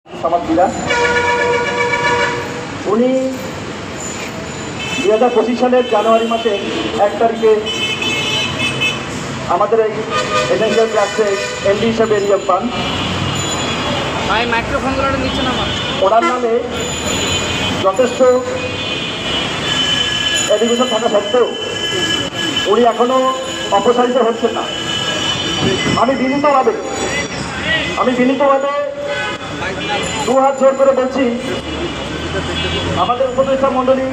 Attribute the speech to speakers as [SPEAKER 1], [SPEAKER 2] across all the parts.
[SPEAKER 1] সমাজবিরা উনি 2025 সালের জানুয়ারি মাসের 1 তারিখে আমাদের এই এসেনশিয়াল ক্লাসে এমডি হিসেবে নিয়োগ পান। ওনার নামে যথেষ্ট এডুকেশন থাকা সত্ত্বেও উনি এখনো অপসারিত হচ্ছেন না। আমি বিনীতভাবে দু হাত জোর করে বলছি, আমাদের উপদেষ্টা মণ্ডলী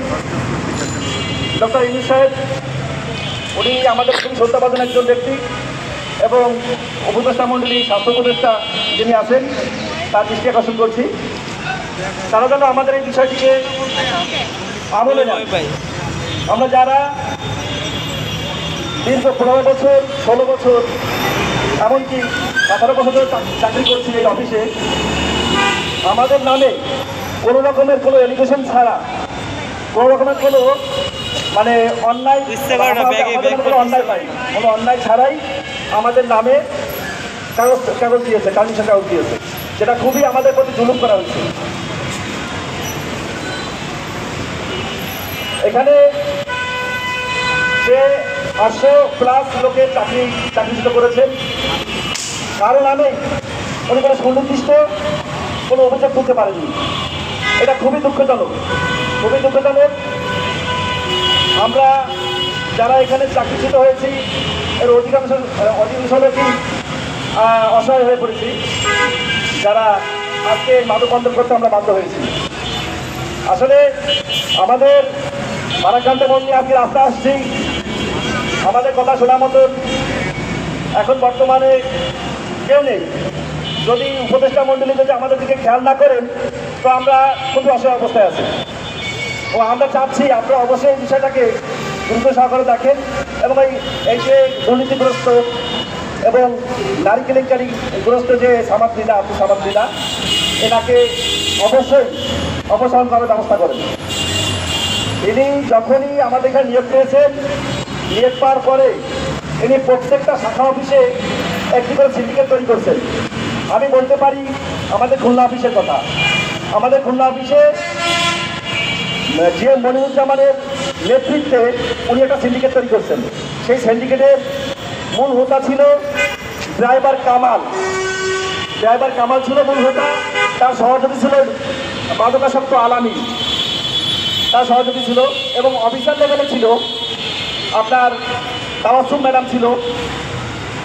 [SPEAKER 1] ডক্টর ইউনূস সাহেব, উনি আমাদের খুবই শ্রদ্ধাভাজন একজন ব্যক্তি এবং উপদেষ্টা মণ্ডলী স্বাস্থ্য উপদেষ্টা যিনি আছেন তার দৃষ্টি আকর্ষণ করছি, তারা যেন আমাদের এই বিষয়টিকে আমলে নেন। আমরা যারা দীর্ঘ 15 বছর 16 বছর এমনকি 18 বছর ধরে চাকরি করছি এই অফিসে, আমাদের নামে কোনো রকমের কোনো এলিগেশন ছাড়া, কোনো রকমের কোনো মানে অন্যায় পাই, কোনো অন্যায় ছাড়াই আমাদের নামে কাগজ দিয়েছে, কামিশন কাগজ দিয়েছে, যেটা খুবই আমাদের প্রতি জুলুম করা হচ্ছে। এখানে যে 800+ লোকের চাকরিচ্যুত করেছেন, কারো নামে উনি কোনো সুনির্দিষ্ট কোনো অভিযোগ তুলতে পারেনি। এটা খুবই দুঃখজনক। আমরা যারা এখানে চাকরিচ্যুত হয়েছি এর অধিকাংশ লোকই অসহায় হয়ে পড়েছি, যারা আজকে মাদক বন্ধ করতে আমরা বাধ্য হয়েছি। আসলে আমাদের ভারাক্রান্ত মন নিয়ে আজকে রাস্তা আসছি, আমাদের কথা শোনার মতন এখন বর্তমানে কেউ নেই। যদি উপদেষ্টা মণ্ডলী যদি আমাদের দিকে খেয়াল না করেন তো আমরা খুবই অসহায় অবস্থায় আছি। ও আমরা চাচ্ছি আপনারা অবশ্যই এই বিষয়টাকে গুরুত্ব সহকারে দেখেন এবং এই যে দুর্নীতিগ্রস্ত এবং নারী কেলেঙ্কারিগ্রস্ত যে আব্দুল সামাদ মৃধা, এনাকে অবশ্যই অপসারণ করার ব্যবস্থা করেন। ইনি যখনই আমাদের এখানে নিয়োগ পেয়েছেন, নিয়োগ পাওয়ার পরে ইনি প্রত্যেকটা শাখা অফিসে একটি করে সিন্ডিকেট তৈরি করছেন। আমি বলতে পারি আমাদের খুলনা অফিসের কথা। আমাদের খুলনা অফিসে জিএম মনিরুজ্জামানের নেতৃত্বে উনি একটা সিন্ডিকেট তৈরি করছেন। সেই সিন্ডিকেটের মূল হোতা ছিল ড্রাইভার কামাল ছিল মূল হোতা। তার সহযোগী ছিল মাদকাসক্ত আলামী, তার সহযোগী ছিল, এবং অফিসার লেভেলে ছিল আপনার তাওয়াসুম ম্যাডাম ছিল,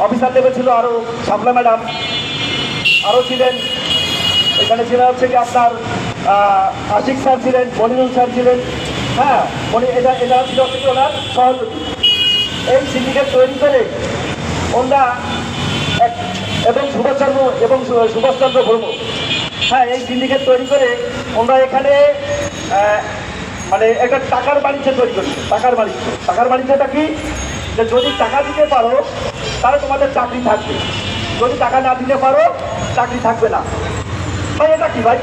[SPEAKER 1] অফিসার লেভেল ছিল আরও শাপলা ম্যাডাম, আরও ছিলেন এখানে ছিলেন হচ্ছে কি আপনার আশিক স্যার ছিলেন, মনিরুল স্যার ছিলেন। হ্যাঁ, এটা ছিল হচ্ছে কি ওনার সহযোগী। এই সিন্ডিকেট তৈরি করে ওনারা এবং সুভাষচন্দ্র ভৌম, হ্যাঁ, এই সিন্ডিকেট তৈরি করে ওনারা এখানে মানে একটা টাকার বাণিজ্য তৈরি করছে। টাকার বাণিজ্যটা কি, যে যদি টাকা দিতে পারো তাহলে তোমাদের চাকরি থাকবে, যদি টাকা না দিতে পারো চাকরি থাকবে না। ভাই এটা কি ভাই?